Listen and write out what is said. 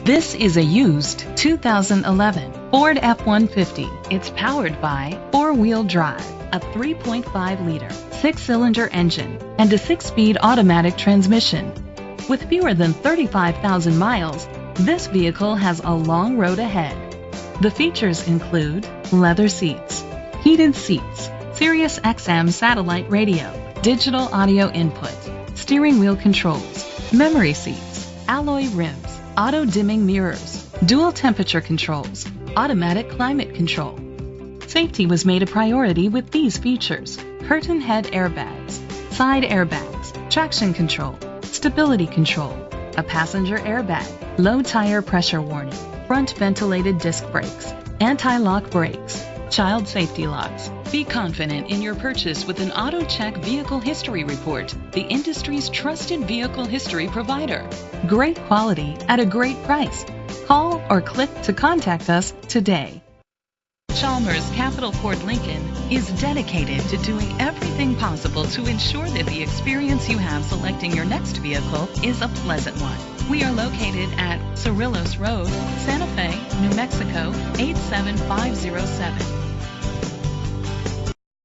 This is a used 2011 Ford F-150. It's powered by four-wheel drive, a 3.5-liter six-cylinder engine, and a six-speed automatic transmission. With fewer than 35,000 miles, this vehicle has a long road ahead. The features include leather seats, heated seats, Sirius XM satellite radio, digital audio input, steering wheel controls, memory seats, alloy rims, auto-dimming mirrors, dual temperature controls, automatic climate control. Safety was made a priority with these features: curtain head airbags, side airbags, traction control, stability control, a passenger airbag, low tire pressure warning, front ventilated disc brakes, anti-lock brakes, child safety locks. Be confident in your purchase with an AutoCheck Vehicle History Report, the industry's trusted vehicle history provider. Great quality at a great price. Call or click to contact us today. Chalmers Capital Ford Lincoln is dedicated to doing everything possible to ensure that the experience you have selecting your next vehicle is a pleasant one. We are located at Cerrillos Road, Santa Fe, New Mexico 87507.